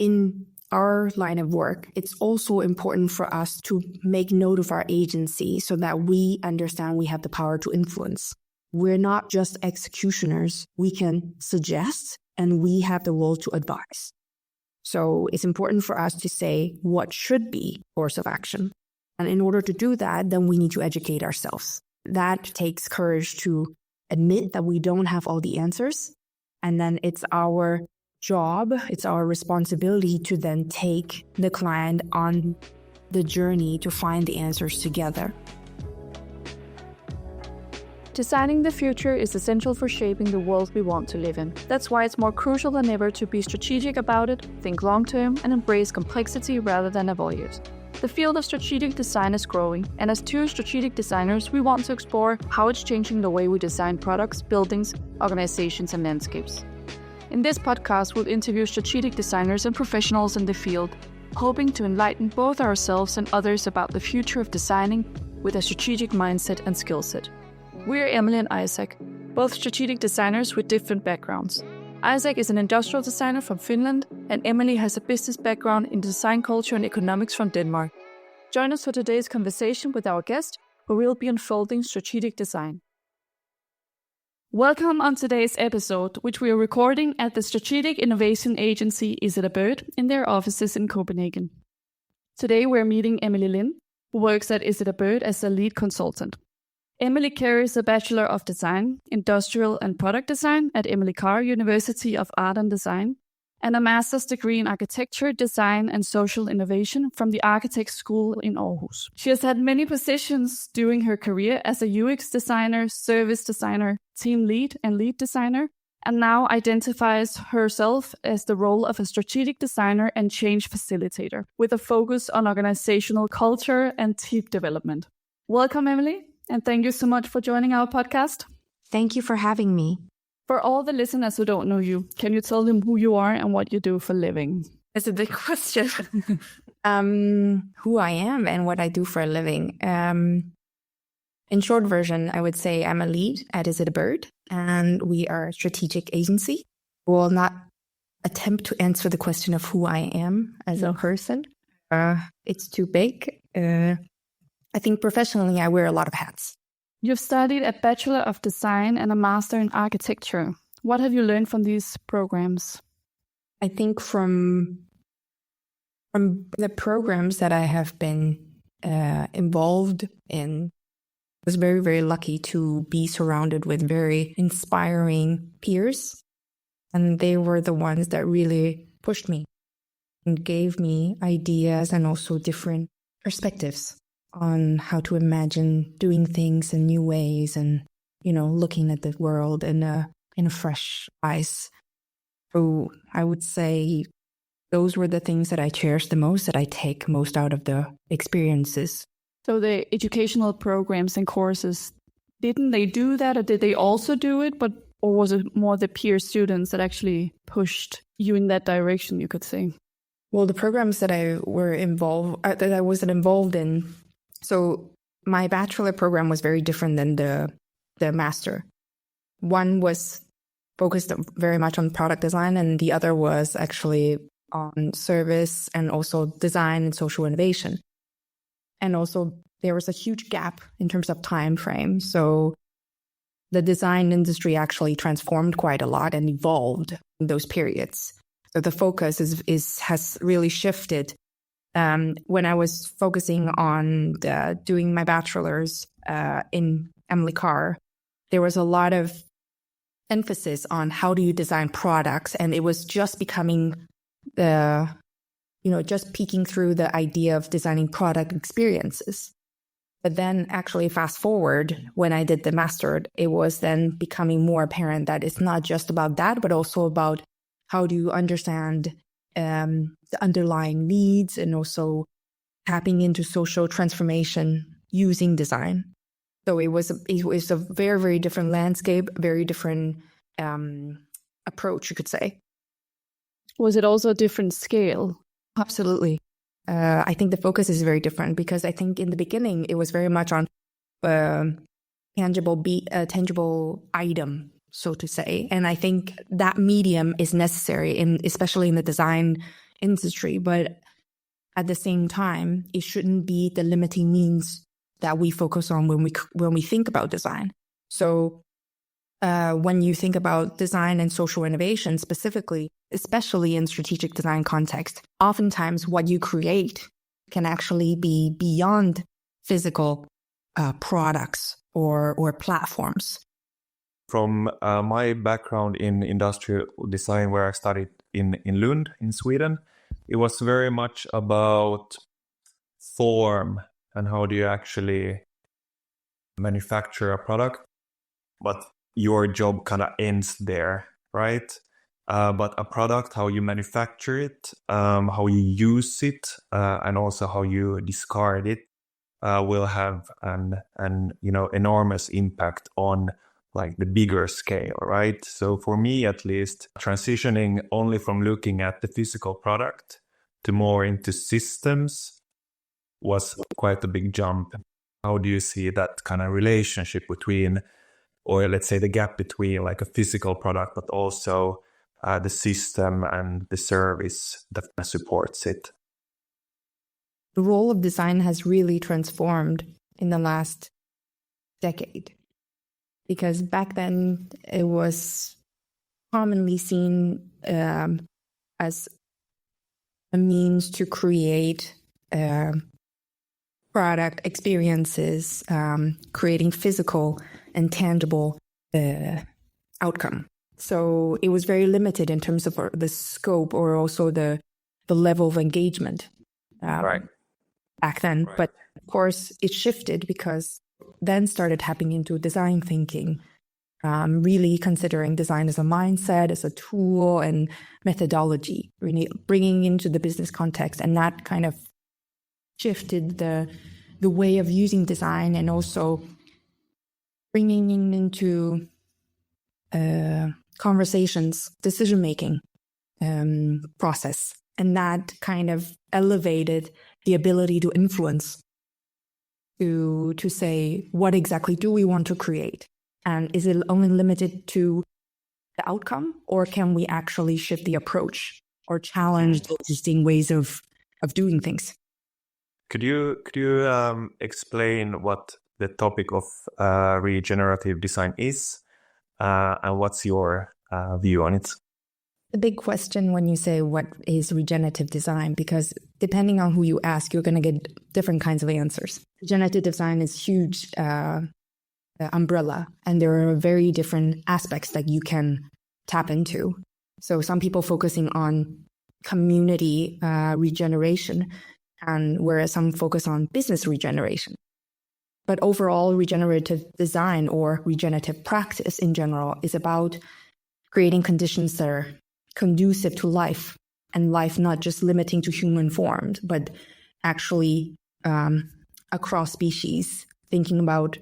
in our line of work, it's also important for us to make note of our agency so that we understand we have the power to influence. We're not just executioners. We can suggest and we have the role to advise. So it's important for us to say what should be course of action. And in order to do that, then we need to educate ourselves. That takes courage to admit that we don't have all the answers. And then it's our job, it's our responsibility to then take the client on the journey to find the answers together. Designing the future is essential for shaping the world we want to live in. That's why it's more crucial than ever to be strategic about it, think long-term, and embrace complexity rather than avoid it. The field of strategic design is growing, and as two strategic designers, we want to explore how it's changing the way we design products, buildings, organizations, and landscapes. In this podcast, we'll interview strategic designers and professionals in the field, hoping to enlighten both ourselves and others about the future of designing with a strategic mindset and skill set. We're Emily and Isaac, both strategic designers with different backgrounds. Isaac is an industrial designer from Finland, and Emily has a business background in design culture and economics from Denmark. Join us for today's conversation with our guest, where we'll be unfolding strategic design. Welcome on today's episode, which we are recording at the strategic innovation agency Is It a Bird in their offices in Copenhagen. Today we're meeting Emily Lin, who works at Is It a Bird as a lead consultant. Emily carries a Bachelor of Design, Industrial and Product Design at Emily Carr University of Art and Design, and a master's degree in Architecture, Design and Social Innovation from the Architects School in Aarhus. She has had many positions during her career as a UX designer, service designer, team lead and lead designer, and now identifies herself as the role of a strategic designer and change facilitator, with a focus on organizational culture and team development. Welcome, Emily. And thank you so much for joining our podcast. Thank you for having me. For all the listeners who don't know you, can you tell them who you are and what you do for a living? That's a big question. Who I am and what I do for a living. In short version, I would say I'm a lead at Is It a Bird, and we are a strategic agency. We will not attempt to answer the question of who I am as a person. It's too big. I think professionally, I wear a lot of hats. You've studied a Bachelor of Design and a Master in Architecture. What have you learned from these programs? I think from the programs that I have been involved in, I was very, very lucky to be surrounded with very inspiring peers. And they were the ones that really pushed me and gave me ideas and also different perspectives on how to imagine doing things in new ways and, looking at the world in a fresh eyes. So I would say those were the things that I cherish the most, that I take most out of the experiences. So the educational programs and courses, didn't they do that, or did they also do it? Or was it more the peer students that actually pushed you in that direction, you could say? Well, the programs that I wasn't involved in. So my bachelor program was very different than the master. One was focused very much on product design, and the other was actually on service and also design and social innovation. And also there was a huge gap in terms of time frame. So the design industry actually transformed quite a lot and evolved in those periods. So the focus has really shifted. When I was focusing on doing my bachelor's in Emily Carr, there was a lot of emphasis on how do you design products, and it was just becoming just peeking through the idea of designing product experiences. But then actually fast forward, when I did the master, it was then becoming more apparent that it's not just about that, but also about how do you understand the underlying needs and also tapping into social transformation using design. So it was a very, very different landscape, very different approach, you could say. Was it also a different scale? Absolutely. I think the focus is very different because I think in the beginning it was very much on tangible item, so to say. And I think that medium is necessary, especially in the design industry, but at the same time, it shouldn't be the limiting means that we focus on when we think about design. So when you think about design and social innovation specifically, especially in strategic design context, oftentimes what you create can actually be beyond physical products or platforms. From my background in industrial design, where I studied in Lund, in Sweden, it was very much about form and how do you actually manufacture a product. But your job kind of ends there, right? But a product, how you manufacture it, how you use it, and also how you discard it, will have an enormous impact on like the bigger scale, right? So for me, at least, transitioning only from looking at the physical product to more into systems was quite a big jump. How do you see that kind of relationship between, or let's say the gap between like a physical product, but also the system and the service that supports it? The role of design has really transformed in the last decade, because back then it was commonly seen as a means to create product experiences, creating physical and tangible outcome. So it was very limited in terms of the scope or also the level of engagement Right. back then. Right. But of course, it shifted because then started tapping into design thinking, really considering design as a mindset, as a tool and methodology, really bringing into the business context. And that kind of shifted the way of using design and also bringing into conversations, decision-making process. And that kind of elevated the ability to influence, to say, what exactly do we want to create? And is it only limited to the outcome, or can we actually shift the approach or challenge the existing ways of doing things? Could you explain what the topic of regenerative design is, and what's your view on it? The big question when you say what is regenerative design, because depending on who you ask, you're going to get different kinds of answers. Regenerative design is huge umbrella, and there are very different aspects that you can tap into. So some people focusing on community regeneration, and whereas some focus on business regeneration. But overall, regenerative design or regenerative practice in general is about creating conditions that are conducive to life, and life not just limiting to human form, but actually across species, thinking about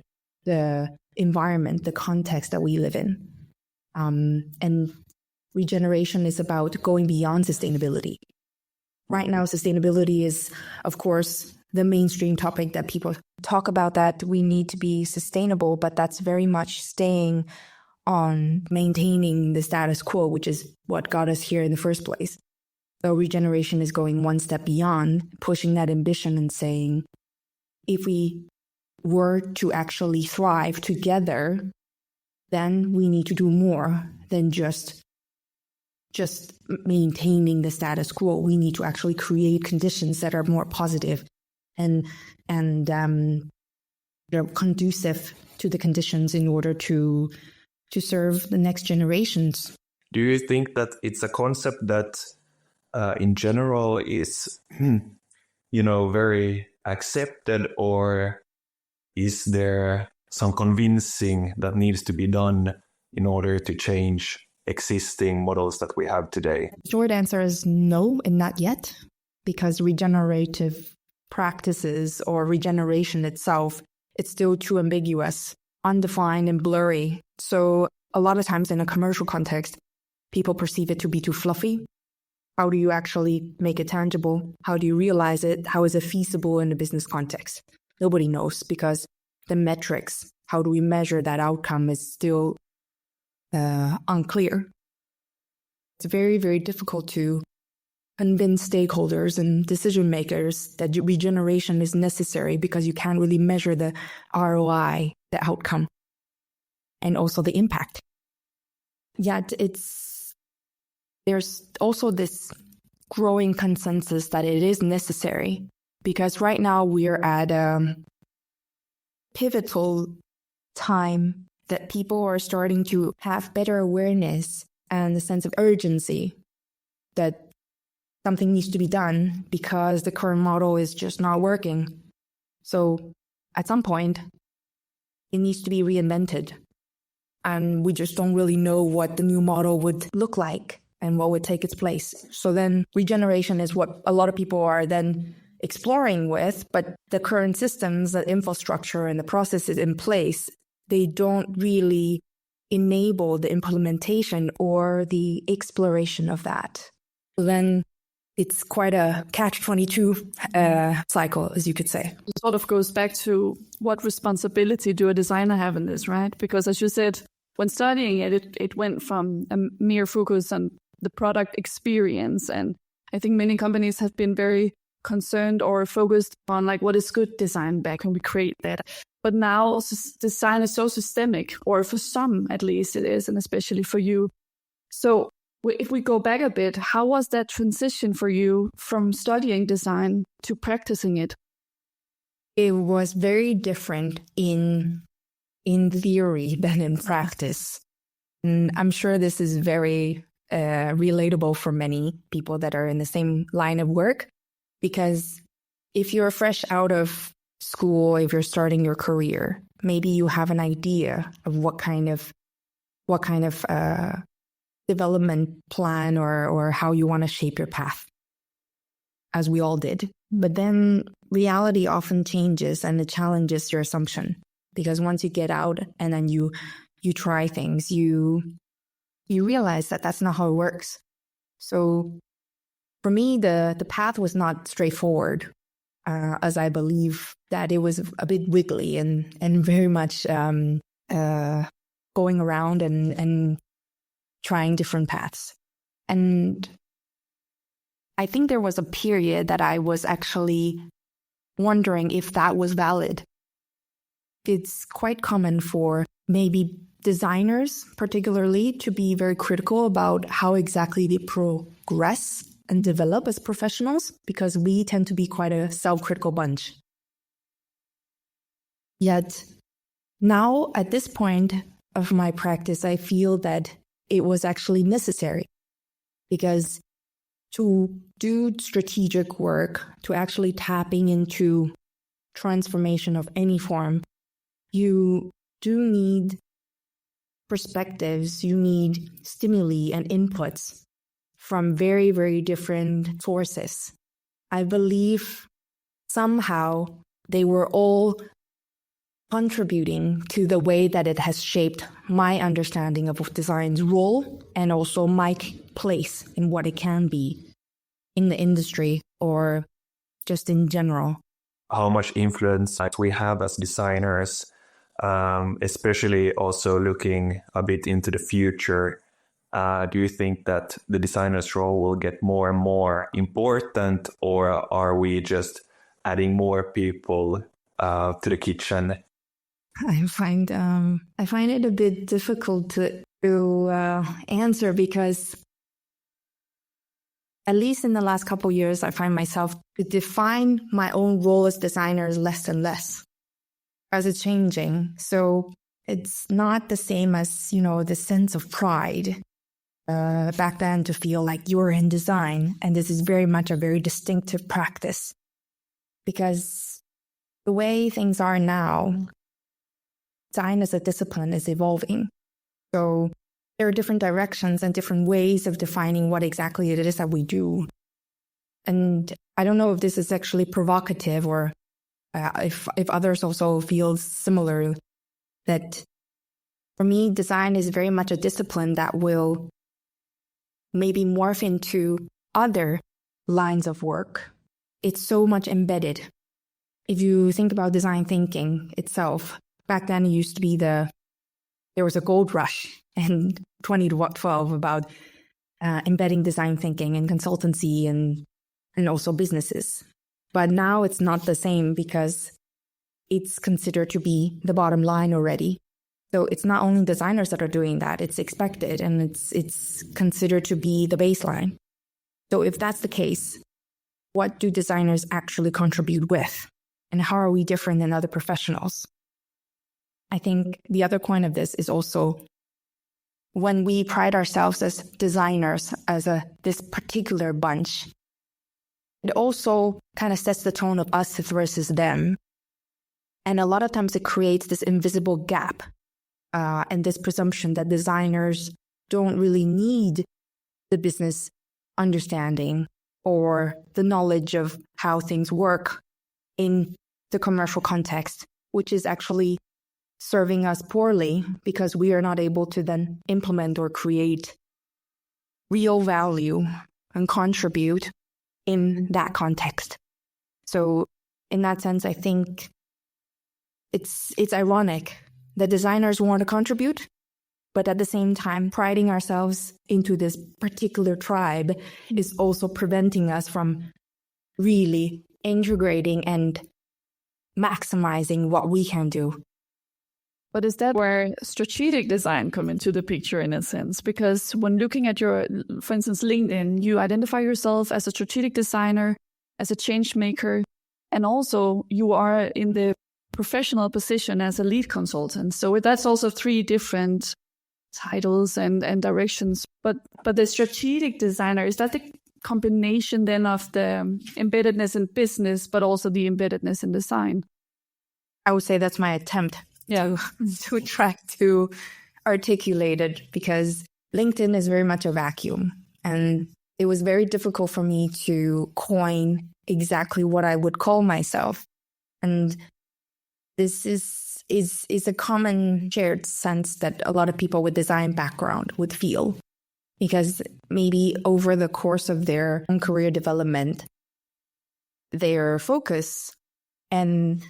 the environment, the context that we live in. And regeneration is about going beyond sustainability. Right now, sustainability is, of course, the mainstream topic that people talk about, that we need to be sustainable, but that's very much staying on maintaining the status quo, which is what got us here in the first place. So regeneration is going one step beyond, pushing that ambition and saying, if we were to actually thrive together, then we need to do more than just maintaining the status quo. We need to actually create conditions that are more positive and conducive to the conditions in order to serve the next generations. Do you think that it's a concept that in general is very accepted, or is there some convincing that needs to be done in order to change existing models that we have today? Short answer is no, and not yet, because regenerative practices or regeneration itself, it's still too ambiguous, undefined and blurry. So a lot of times in a commercial context, people perceive it to be too fluffy. How do you actually make it tangible? How do you realize it? How is it feasible in a business context? Nobody knows, because the metrics, how do we measure that outcome, is still unclear. It's very, very difficult to convince stakeholders and decision makers that regeneration is necessary because you can't really measure the ROI, the outcome, and also the impact. Yet there's also this growing consensus that it is necessary, because right now we are at a pivotal time that people are starting to have better awareness and a sense of urgency that something needs to be done because the current model is just not working. So at some point, it needs to be reinvented. And we just don't really know what the new model would look like and what would take its place. So then regeneration is what a lot of people are then exploring with, but the current systems, the infrastructure and the processes in place, they don't really enable the implementation or the exploration of that. So then it's quite a catch-22 cycle, as you could say. It sort of goes back to what responsibility do a designer have in this, right? Because as you said, when studying it went from a mere focus on the product experience. And I think many companies have been very concerned or focused on like, what is good design back when we create that? But now design is so systemic, or for some at least it is, and especially for you. So if we go back a bit, how was that transition for you from studying design to practicing it? It was very different in theory than in practice. And I'm sure this is very relatable for many people that are in the same line of work, because if you're fresh out of school, if you're starting your career, maybe you have an idea of what kind of development plan or how you want to shape your path, as we all did. But then reality often changes and it challenges your assumption, because once you get out and then you try things, you realize that that's not how it works. So for me, the path was not straightforward, as I believe that it was a bit wiggly and very much going around and trying different paths. And I think there was a period that I was actually wondering if that was valid. It's quite common for maybe designers particularly to be very critical about how exactly they progress and develop as professionals, because we tend to be quite a self-critical bunch. Yet now at this point of my practice, I feel that it was actually necessary, because to do strategic work, to actually tapping into transformation of any form, you do need perspectives, you need stimuli and inputs from very, very different sources. I believe somehow they were all contributing to the way that it has shaped my understanding of design's role and also my place in what it can be in the industry or just in general. How much influence we have as designers, especially also looking a bit into the future. Do you think that the designer's role will get more and more important, or are we just adding more people to the kitchen? I find it a bit difficult to answer, because at least in the last couple of years, I find myself to define my own role as designer less and less as it's changing. So it's not the same as, the sense of pride back then, to feel like you're in design. And this is very much a very distinctive practice, because the way things are now, design as a discipline is evolving. So there are different directions and different ways of defining what exactly it is that we do. And I don't know if this is actually provocative, or if others also feel similar, that for me, design is very much a discipline that will maybe morph into other lines of work. It's so much embedded. If you think about design thinking itself, back then it used to be there was a gold rush in 2012 about embedding design thinking in consultancy and also businesses. But now it's not the same because it's considered to be the bottom line already. So it's not only designers that are doing that, it's expected and it's considered to be the baseline. So if that's the case, what do designers actually contribute with? And how are we different than other professionals? I think the other point of this is also when we pride ourselves as designers, as this particular bunch, it also kind of sets the tone of us versus them. And a lot of times it creates this invisible gap and this presumption that designers don't really need the business understanding or the knowledge of how things work in the commercial context, which is actually serving us poorly because we are not able to then implement or create real value and contribute in that context. So in that sense, I think it's ironic that designers want to contribute, but at the same time, priding ourselves into this particular tribe is also preventing us from really integrating and maximizing what we can do. But is that where strategic design come into the picture in a sense? Because when looking at your, for instance, LinkedIn, you identify yourself as a strategic designer, as a change maker, and also you are in the professional position as a lead consultant. So that's also 3 different titles and directions. But the strategic designer, is that the combination then of the embeddedness in business, but also the embeddedness in design? I would say that's my attempt to try to articulate it, because LinkedIn is very much a vacuum. And it was very difficult for me to coin exactly what I would call myself. And this is a common shared sense that a lot of people with design background would feel, because maybe over the course of their own career development, their focus and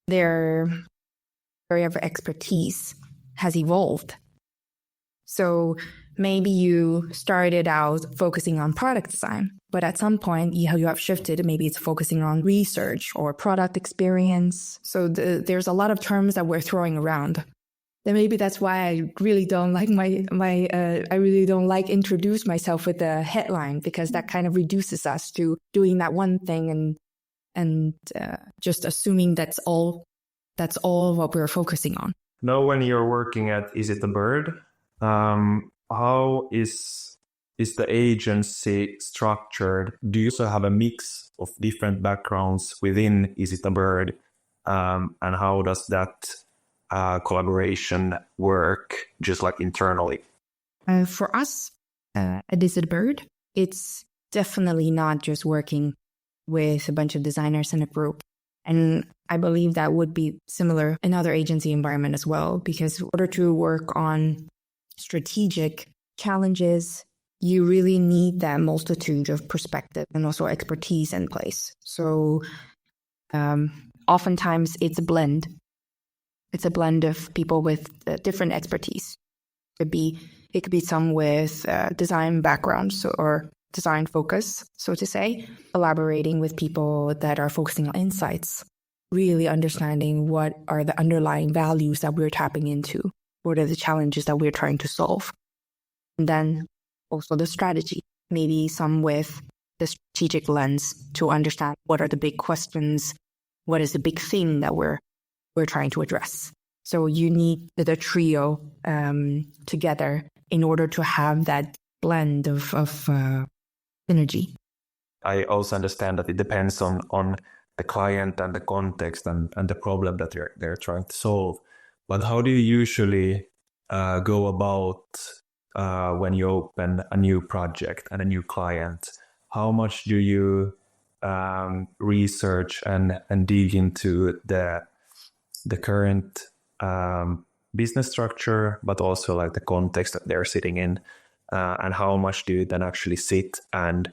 their area of expertise has evolved. So maybe you started out focusing on product design, but at some point you have shifted. Maybe it's focusing on research or product experience. So there's a lot of terms that we're throwing around. Then maybe that's why I really don't like I really don't like introduce myself with a headline, because that kind of reduces us to doing that one thing and just assuming that's all what we're focusing on. Now, when you're working at Is It a Bird, how is the agency structured? Do you also have a mix of different backgrounds within Is It a Bird? And how does that collaboration work, just like internally? For us at Is It a Bird, it's definitely not just working with a bunch of designers in a group. And I believe that would be similar in other agency environment as well, because in order to work on strategic challenges, you really need that multitude of perspective and also expertise in place. So oftentimes it's a blend. It's a blend of people with different expertise. It could be some with design backgrounds or design focus, so to say, collaborating with people that are focusing on insights, really understanding what are the underlying values that we're tapping into, what are the challenges that we're trying to solve. And then also the strategy, maybe some with the strategic lens to understand what are the big questions, what is the big thing that we're trying to address. So you need the trio together in order to have that blend of synergy. I also understand that it depends on the client and the context and the problem that they're trying to solve. But how do you usually go about when you open a new project and a new client? How much do you research and dig into the current business structure, but also like the context that they're sitting in? And how much do you then actually sit and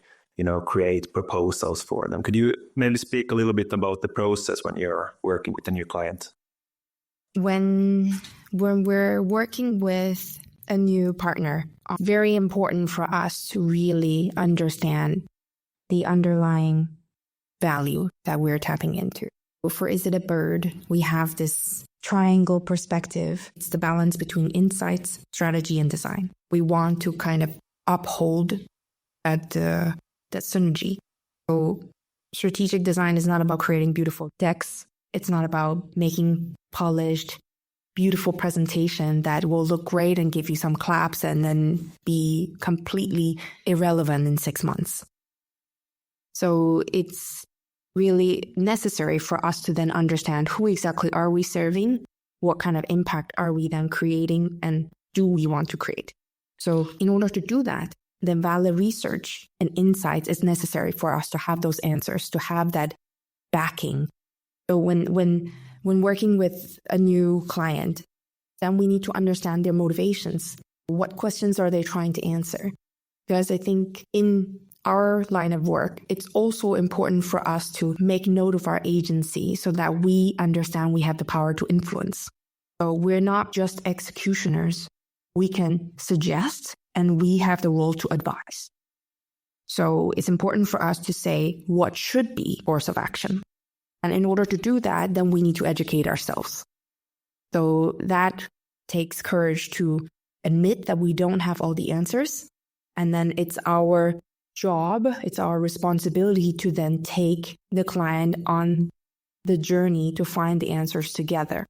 create proposals for them? Could you maybe speak a little bit about the process when you're working with a new client? When we're working with a new partner, very important for us to really understand the underlying value that we're tapping into. For Is It a Bird, we have this triangle perspective. It's the balance between insights, strategy, and design. We want to kind of uphold that synergy. So strategic design is not about creating beautiful decks. It's not about making polished, beautiful presentation that will look great and give you some claps and then be completely irrelevant in 6 months. So it's really necessary for us to then understand who exactly are we serving, what kind of impact are we then creating, and do we want to create. So in order to do that, then valid research and insights is necessary for us to have those answers, to have that backing. So when working with a new client, then we need to understand their motivations. What questions are they trying to answer? Because I think in our line of work, it's also important for us to make note of our agency so that we understand we have the power to influence. So we're not just executioners. We can suggest and we have the role to advise. So it's important for us to say what should be course of action. And in order to do that, then we need to educate ourselves. So that takes courage to admit that we don't have all the answers. And then it's our job, it's our responsibility to then take the client on the journey to find the answers together.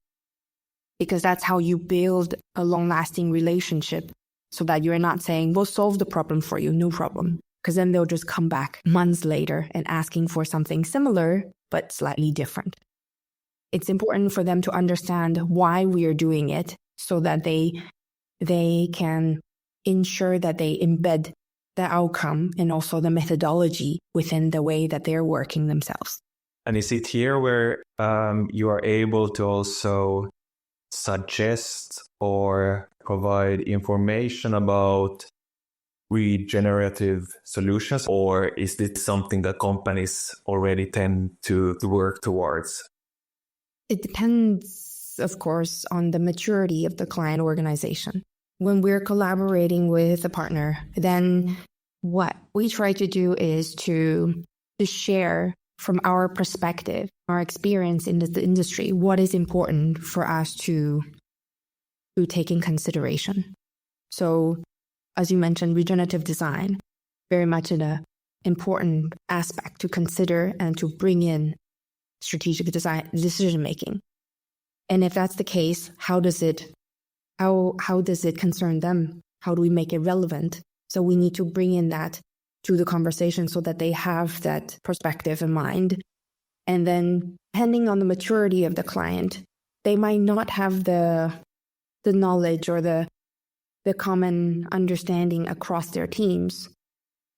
Because that's how you build a long-lasting relationship, so that you're not saying, we'll solve the problem for you, no problem. Because then they'll just come back months later and asking for something similar, but slightly different. It's important for them to understand why we are doing it so that they can ensure that they embed the outcome and also the methodology within the way that they're working themselves. And is it here where you are able to also suggest or provide information about regenerative solutions, or is this something that companies already tend to work towards? It depends, of course, on the maturity of the client organization. When we're collaborating with a partner, then what we try to do is to share from our perspective, our experience in the industry, what is important for us to take in consideration. So, as you mentioned, regenerative design, very much an important aspect to consider and to bring in strategic design decision-making. And if that's the case, how does it concern them? How do we make it relevant? So we need to bring in that to the conversation so that they have that perspective in mind. And then depending on the maturity of the client, they might not have the knowledge or the common understanding across their teams.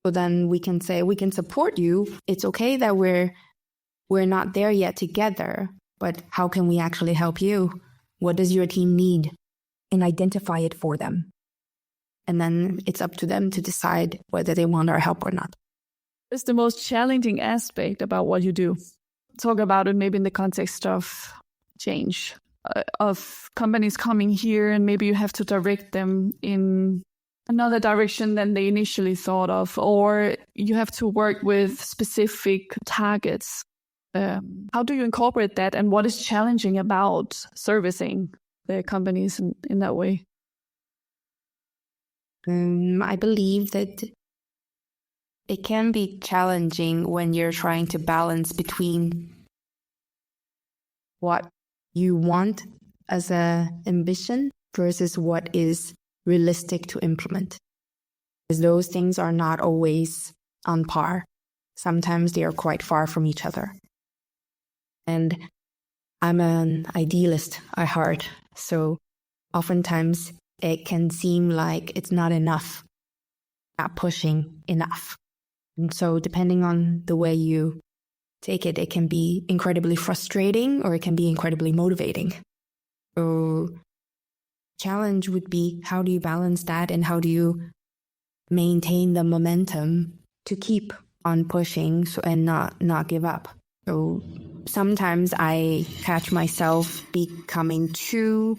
So then we can say, we can support you. It's okay that we're not there yet together, but how can we actually help you? What does your team need? And identify it for them. And then it's up to them to decide whether they want our help or not. It's the most challenging aspect about what you do. Talk about it maybe in the context of change, of companies coming here, and maybe you have to direct them in another direction than they initially thought of, or you have to work with specific targets. How do you incorporate that, and what is challenging about servicing the companies in that way? I believe that it can be challenging when you're trying to balance between what you want as an ambition versus what is realistic to implement. Because those things are not always on par. Sometimes they are quite far from each other. And I'm an idealist at heart, so oftentimes it can seem like it's not enough, not pushing enough. And so depending on the way you take it, it can be incredibly frustrating or it can be incredibly motivating. So challenge would be, how do you balance that and how do you maintain the momentum to keep on pushing and not give up? So sometimes I catch myself becoming too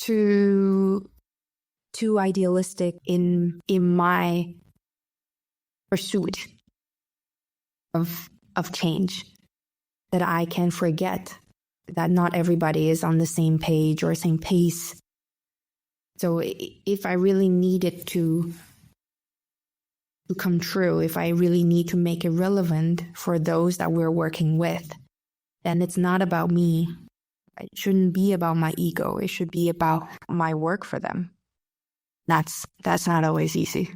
too idealistic in my pursuit of change, that I can forget that not everybody is on the same page or same pace. So if I really need it to come true, if I really need to make it relevant for those that we're working with, then it's not about me. It shouldn't be about my ego. It should be about my work for them. That's not always easy.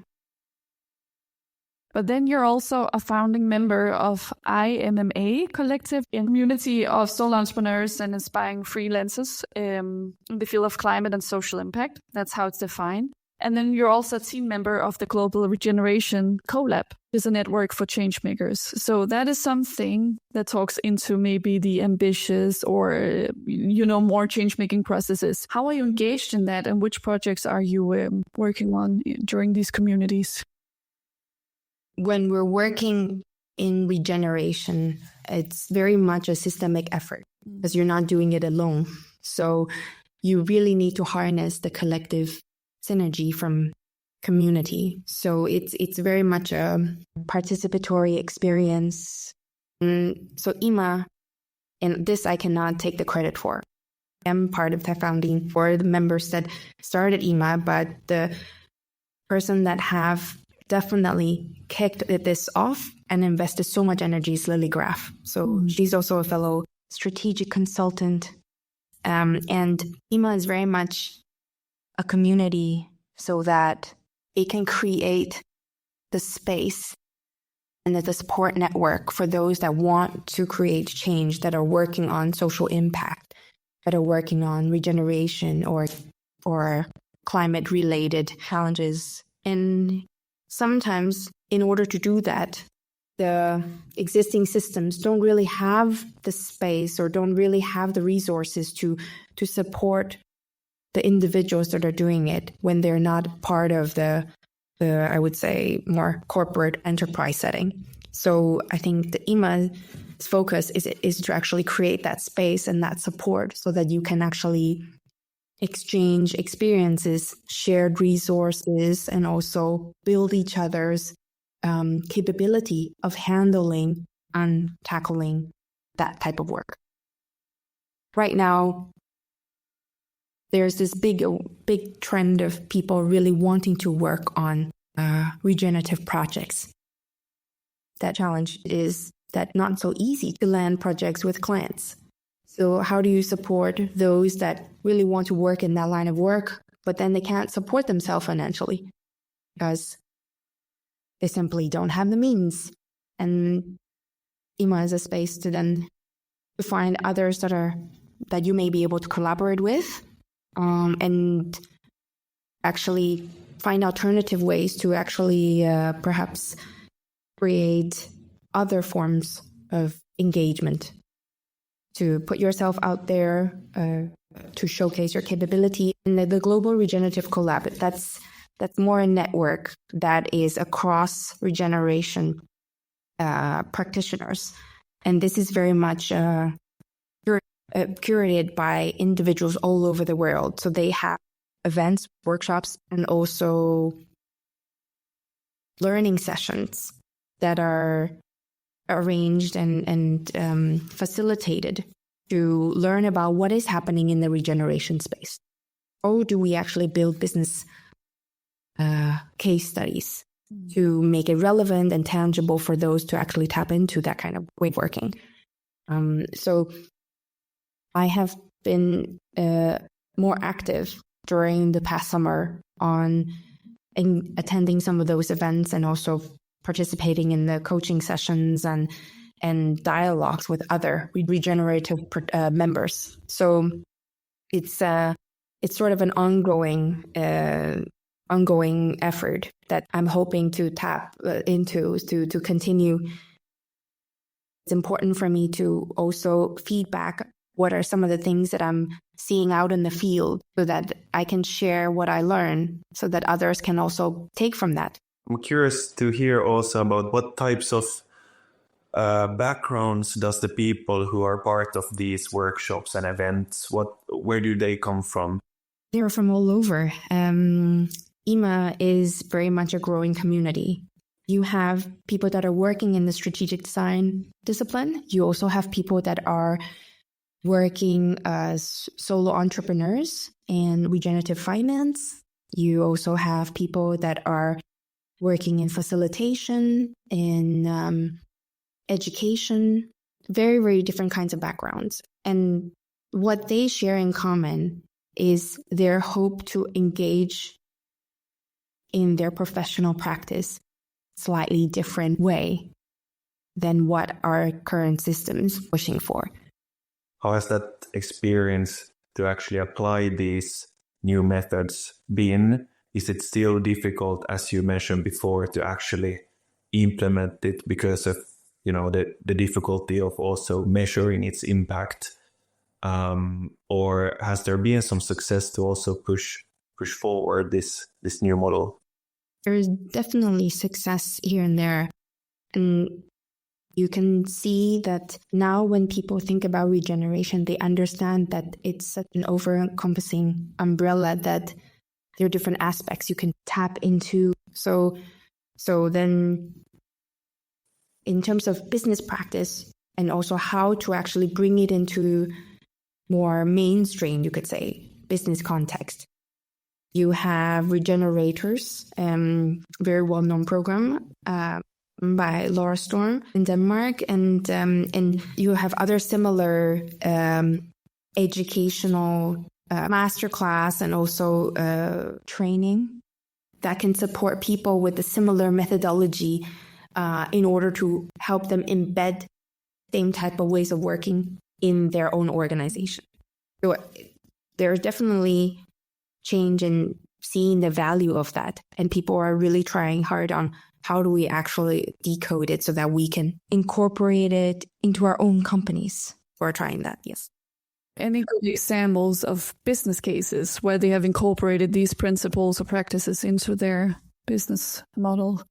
But then you're also a founding member of IMMA Collective, a community of solo entrepreneurs and inspiring freelancers in the field of climate and social impact. That's how it's defined. And then you're also a team member of the Global Regeneration Collab, which is a network for change makers. So that is something that talks into maybe the ambitious or, more change-making processes. How are you engaged in that, and which projects are you working on during these communities? When we're working in regeneration, it's very much a systemic effort because you're not doing it alone. So you really need to harness the collective synergy from community. So it's very much a participatory experience. So IMA, and this I cannot take the credit for. I'm part of the founding board, the members that started IMA, but the person that have definitely kicked this off and invested so much energy is Lily Graf. So she's also a fellow strategic consultant. And IMA is very much a community so that it can create the space and the support network for those that want to create change, that are working on social impact, that are working on regeneration or climate-related challenges. And sometimes, in order to do that, the existing systems don't really have the space or don't really have the resources to support the individuals that are doing it when they're not part of the I would say, more corporate enterprise setting. So I think the IMA's focus is to actually create that space and that support so that you can actually exchange experiences, shared resources, and also build each other's capability of handling and tackling that type of work. Right now, there's this big trend of people really wanting to work on regenerative projects. That challenge is that not so easy to land projects with clients. So how do you support those that really want to work in that line of work, but then they can't support themselves financially because they simply don't have the means? And IMA is a space to then to find others that you may be able to collaborate with, and actually find alternative ways to actually perhaps create other forms of engagement, to put yourself out there, to showcase your capability. And the Global Regenerative Collab, that's more a network that is across regeneration practitioners. And this is very much curated by individuals all over the world. So they have events, workshops, and also learning sessions that are arranged and facilitated to learn about what is happening in the regeneration space. How do we actually build business case studies to make it relevant and tangible for those to actually tap into that kind of way of working? So I have been more active during the past summer in attending some of those events and also participating in the coaching sessions and dialogues with other regenerative members. So it's sort of an ongoing effort that I'm hoping to tap into to continue. It's important for me to also feedback what are some of the things that I'm seeing out in the field so that I can share what I learn so that others can also take from that. I'm curious to hear also about what types of backgrounds does the people who are part of these workshops and events, where do they come from? They're from all over. EMA is very much a growing community. You have people that are working in the strategic design discipline. You also have people that are working as solo entrepreneurs in regenerative finance. You also have people that are working in facilitation, in education, very, very different kinds of backgrounds. And what they share in common is their hope to engage in their professional practice slightly different way than what our current systems pushing for. How has that experience to actually apply these new methods been? Is it still difficult, as you mentioned before, to actually implement it because of the difficulty of also measuring its impact? Or has there been some success to also push forward this new model? There's definitely success here and there. And you can see that now when people think about regeneration, they understand that it's such an over-encompassing umbrella that there are different aspects you can tap into. So then in terms of business practice and also how to actually bring it into more mainstream, you could say, business context. You have Regenerators, very well-known program by Laura Storm in Denmark, and you have other similar educational masterclass and also training that can support people with a similar methodology in order to help them embed same type of ways of working in their own organization. So there's definitely change in seeing the value of that. And people are really trying hard on how do we actually decode it so that we can incorporate it into our own companies. We're trying that, yes. Any good examples of business cases where they have incorporated these principles or practices into their business model?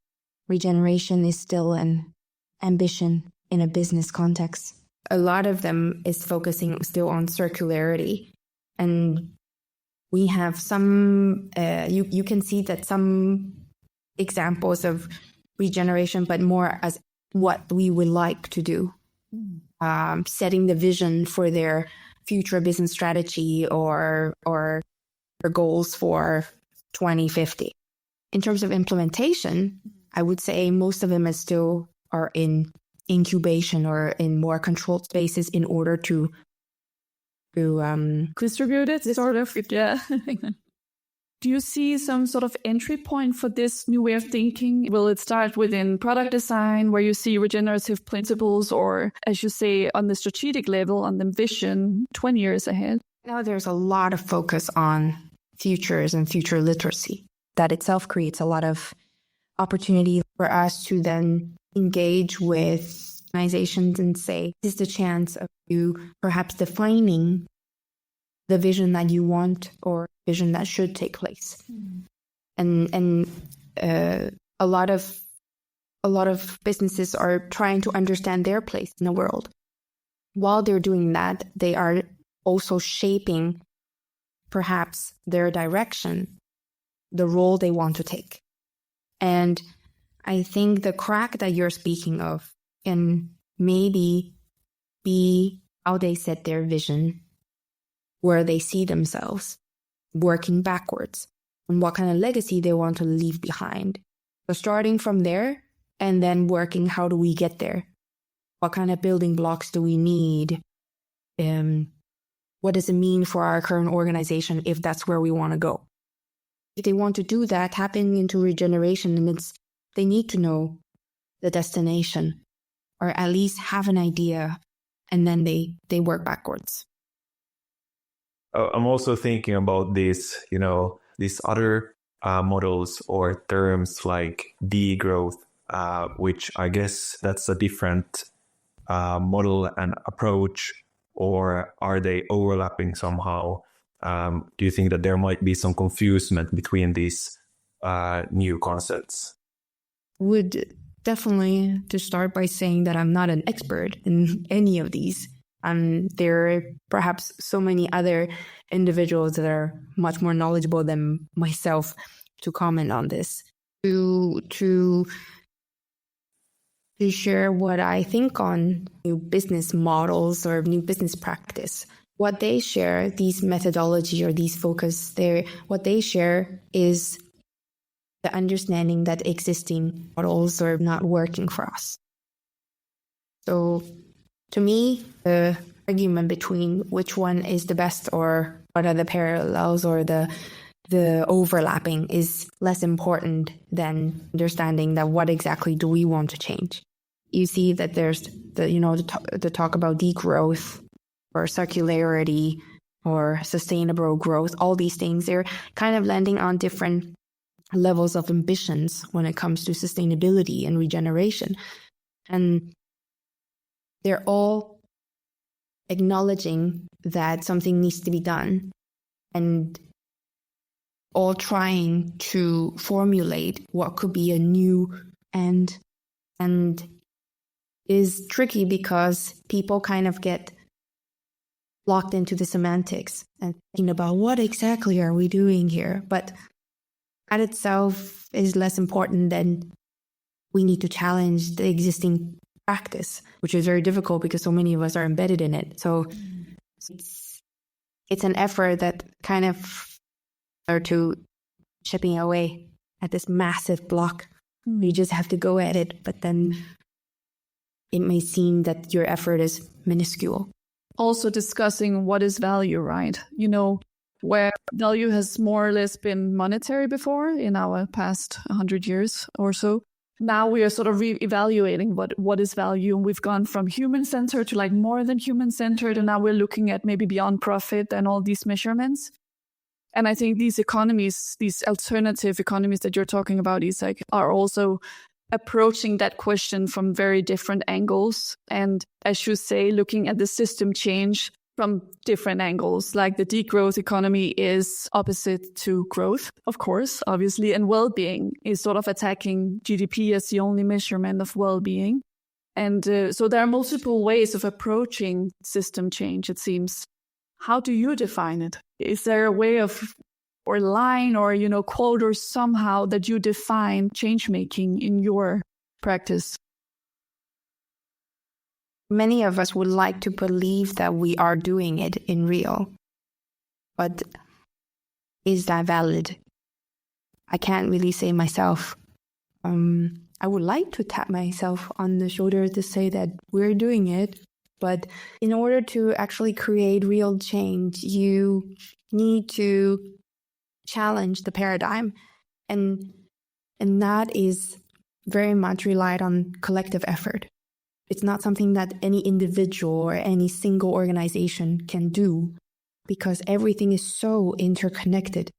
Regeneration is still an ambition in a business context. A lot of them is focusing still on circularity. And we have some, you can see that some examples of regeneration, but more as what we would like to do. Setting the vision for their future business strategy or goals for 2050. In terms of implementation, I would say most of them are in incubation or in more controlled spaces in order to distribute it, sort of. Yeah. Do you see some sort of entry point for this new way of thinking? Will it start within product design, where you see regenerative principles, or, as you say, on the strategic level, on the vision 20 years ahead? Now there's a lot of focus on futures and future literacy. That itself creates a lot of opportunity for us to then engage with organizations and say, this is the chance of you perhaps defining the vision that you want or vision that should take place. And a lot of businesses are trying to understand their place in the world. While they're doing that, they are also shaping perhaps their direction, the role they want to take. And I think the crack that you're speaking of can maybe be how they set their vision, where they see themselves working backwards, and what kind of legacy they want to leave behind. So starting from there and then working, how do we get there? What kind of building blocks do we need? What does it mean for our current organization if that's where we want to go? If they want to do that, tapping into regeneration, and they need to know the destination, or at least have an idea, and then they work backwards. I'm also thinking about these other models or terms like degrowth, which I guess that's a different model and approach, or are they overlapping somehow? Do you think that there might be some confusion between these new concepts? Would definitely to start by saying that I'm not an expert in any of these. There are perhaps so many other individuals that are much more knowledgeable than myself to comment on this, to share what I think on new business models or new business practice. What they share, these methodology or these focus, what they share is the understanding that existing models are not working for us. So to me, the argument between which one is the best or what are the parallels or the overlapping is less important than understanding that what exactly do we want to change. You see that there's the talk about degrowth or circularity or sustainable growth, all these things, they're kind of landing on different levels of ambitions when it comes to sustainability and regeneration. And they're all acknowledging that something needs to be done and all trying to formulate what could be a new end. And is tricky because people kind of get locked into the semantics and thinking about what exactly are we doing here. But that itself is less important than we need to challenge the existing practice, which is very difficult because so many of us are embedded in it. So it's an effort that kind of are to chipping away at this massive block. You just have to go at it, but then it may seem that your effort is minuscule. Also discussing what is value, right? Where value has more or less been monetary before in our past 100 years or so. Now we are sort of re-evaluating what is value. And we've gone from human-centered to more than human-centered. And now we're looking at maybe beyond profit and all these measurements. And I think these economies, these alternative economies that you're talking about, Isak, are also approaching that question from very different angles. And as you say, looking at the system change from different angles, like the degrowth economy is opposite to growth, of course, obviously, and well-being is sort of attacking GDP as the only measurement of well-being. And so there are multiple ways of approaching system change, it seems. How do you define it? Is there a way of, or line or, quote or somehow that you define change-making in your practice? Many of us would like to believe that we are doing it in real. But is that valid? I can't really say myself. I would like to tap myself on the shoulder to say that we're doing it. But in order to actually create real change, you need to challenge the paradigm. And that is very much relied on collective effort. It's not something that any individual or any single organization can do because everything is so interconnected.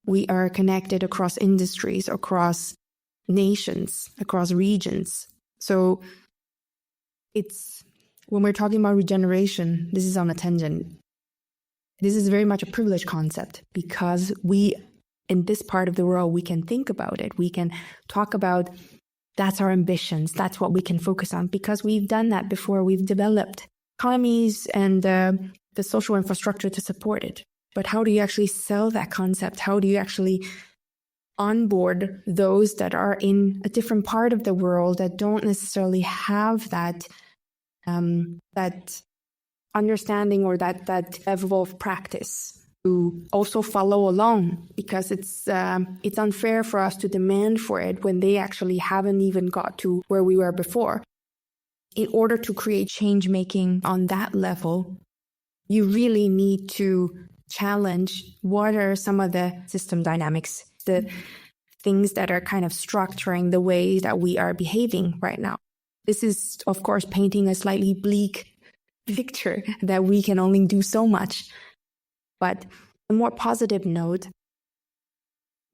We are connected across industries, across nations, across regions. So when we're talking about regeneration, this is on a tangent. This is very much a privileged concept because we, in this part of the world, we can think about it. We can talk about that's our ambitions. That's what we can focus on because we've done that before. We've developed economies and the social infrastructure to support it. But how do you actually sell that concept? How do you actually onboard those that are in a different part of the world that don't necessarily have that understanding or that level of practice to also follow along, because it's unfair for us to demand for it when they actually haven't even got to where we were before. In order to create change making on that level, you really need to challenge what are some of the system dynamics, the things that are kind of structuring the way that we are behaving right now. This is, of course, painting a slightly bleak picture that we can only do so much. But a more positive note,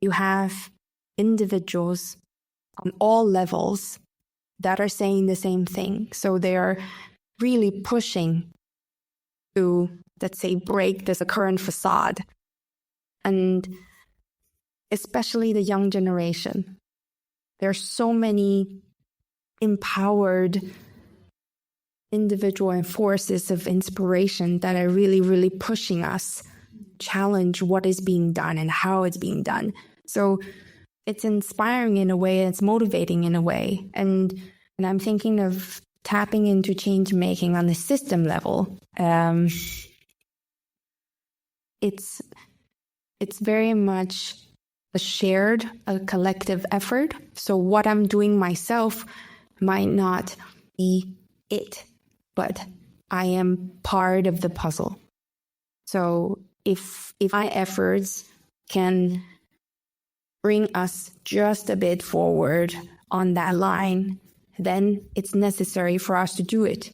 you have individuals on all levels that are saying the same thing. So they are really pushing to, let's say, break this current facade. And especially the young generation. There are so many empowered individual and forces of inspiration that are really, really pushing us, challenge what is being done and how it's being done. So it's inspiring in a way, it's motivating in a way. And I'm thinking of tapping into change making on the system level. It's very much a collective effort. So what I'm doing myself might not be it, but I am part of the puzzle. So if my efforts can bring us just a bit forward on that line, then it's necessary for us to do it.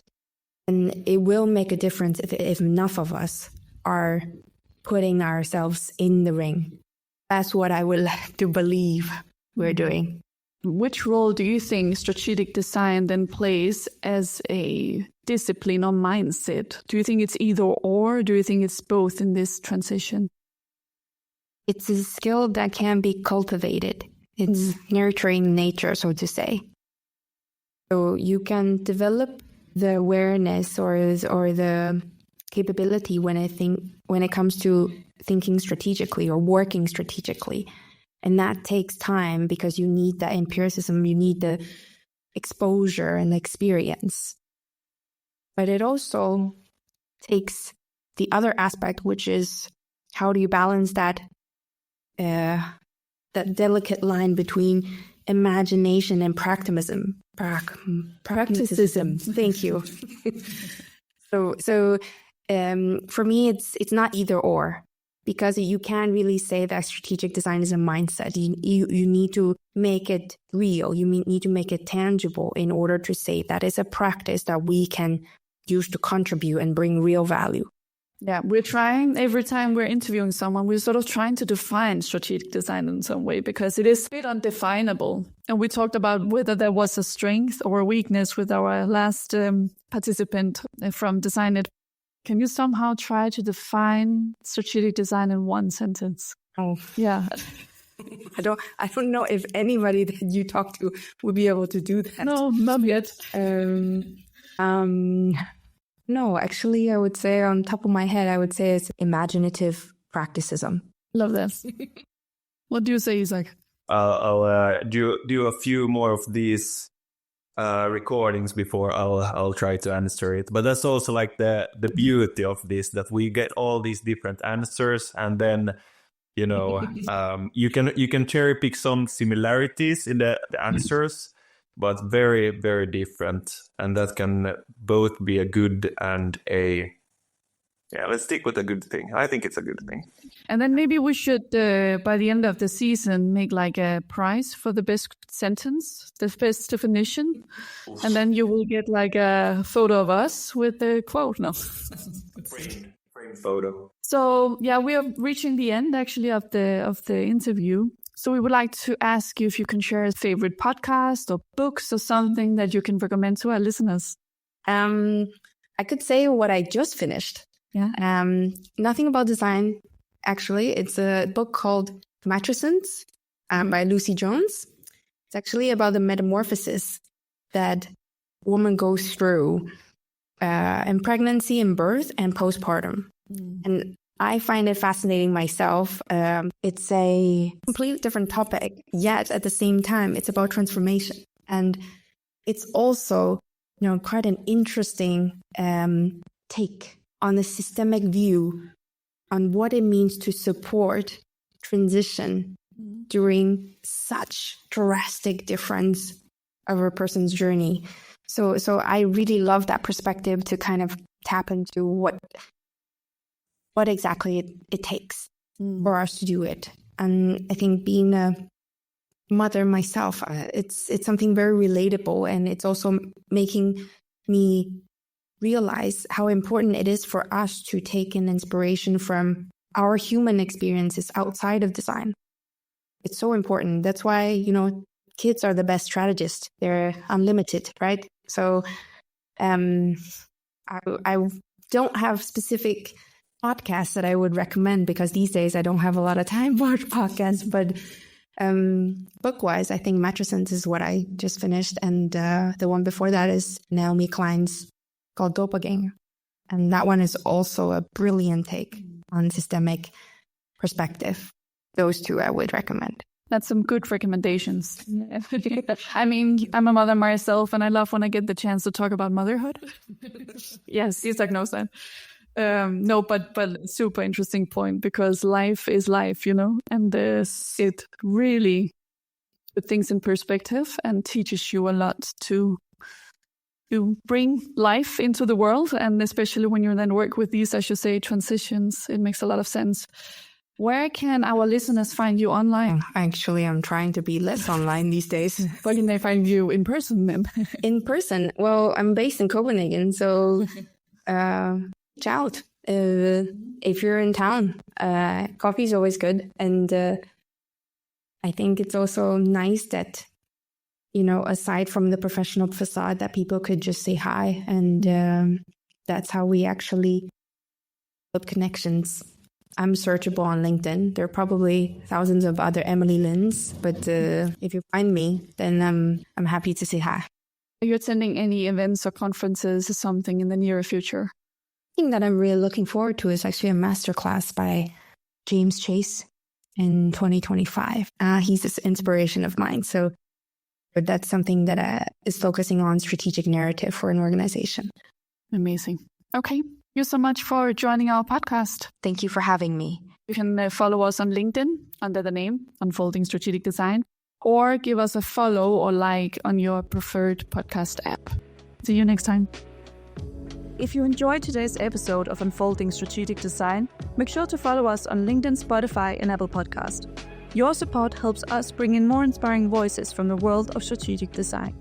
And it will make a difference if enough of us are putting ourselves in the ring. That's what I would like to believe we're doing. Which role do you think strategic design then plays as a discipline or mindset? Do you think it's either or? Do you think it's both in this transition? It's a skill that can be cultivated. It's nurturing nature, so to say. So you can develop the awareness or the capability when it comes to thinking strategically or working strategically. And that takes time because you need that empiricism, you need the exposure and the experience. But it also takes the other aspect, which is how do you balance that delicate line between imagination and pragmatism. Pragmatism. Thank you. So for me, it's not either or, because you can't really say that strategic design is a mindset. You need to make it real. You need to make it tangible in order to say that it's a practice that we can use to contribute and bring real value. Yeah, we're trying, every time we're interviewing someone, we're sort of trying to define strategic design in some way, because it is a bit undefinable. And we talked about whether there was a strength or a weakness with our last participant from Design It. Can you somehow try to define strategic design in one sentence? Oh, yeah. I don't know if anybody that you talk to would be able to do that. No, not yet. No, actually, I would say on top of my head, I would say it's imaginative practicism. Love that. What do you say, Isaac? I'll do a few more of these recordings before I'll try to answer it. But that's also like the beauty of this, that we get all these different answers, and then you can cherry pick some similarities in the answers, but very, very different. And that can both be a good and a... Yeah, let's stick with a good thing. I think it's a good thing. And then maybe we should, by the end of the season, make like a prize for the best sentence, the best definition. And then you will get like a photo of us with the quote. No. Frame photo. So yeah, we are reaching the end actually of the interview. So we would like to ask you if you can share a favorite podcast or books or something that you can recommend to our listeners. I could say what I just finished. Yeah. Nothing about design, actually. It's a book called Mattresses by Lucy Jones. It's actually about the metamorphosis that woman goes through in pregnancy and birth and postpartum. And I find it fascinating myself. It's a completely different topic, yet at the same time, it's about transformation. And it's also, quite an interesting take on the systemic view on what it means to support transition during such drastic difference of a person's journey. So I really love that perspective to kind of tap into what exactly it takes for us to do it. And I think being a mother myself, it's something very relatable, and it's also making me realize how important it is for us to take an inspiration from our human experiences outside of design. It's so important. That's why, kids are the best strategists. They're unlimited, right? So I don't have specific podcasts that I would recommend, because these days I don't have a lot of time for podcasts. But book-wise, I think Mattresses is what I just finished. And the one before that is Naomi Klein's called Doppelganger. And that one is also a brilliant take on systemic perspective. Those two I would recommend. That's some good recommendations. I mean, I'm a mother myself, and I love when I get the chance to talk about motherhood. Yes, Isak knows that. No, but super interesting point, because life is life, you know, and it really puts things in perspective and teaches you a lot to bring life into the world, and especially when you then work with these, as you say, transitions, it makes a lot of sense. Where can our listeners find you online? Actually, I'm trying to be less online these days. Where can they find you in person then? In person? Well, I'm based in Copenhagen, so reach out. If you're in town, coffee is always good. And I think it's also nice that, you know, aside from the professional facade, that people could just say hi. And that's how we actually build connections. I'm searchable on LinkedIn. There are probably thousands of other Emily Lins, but if you find me, then I'm happy to say hi. Are you attending any events or conferences or something in the near future? The thing that I'm really looking forward to is actually a masterclass by James Chase in 2025. He's this inspiration of mine. But that's something that is focusing on strategic narrative for an organization. Amazing. Okay. Thank you so much for joining our podcast. Thank you for having me. You can follow us on LinkedIn under the name Unfolding Strategic Design, or give us a follow or like on your preferred podcast app. See you next time. If you enjoyed today's episode of Unfolding Strategic Design, make sure to follow us on LinkedIn, Spotify, and Apple Podcast. Your support helps us bring in more inspiring voices from the world of strategic design.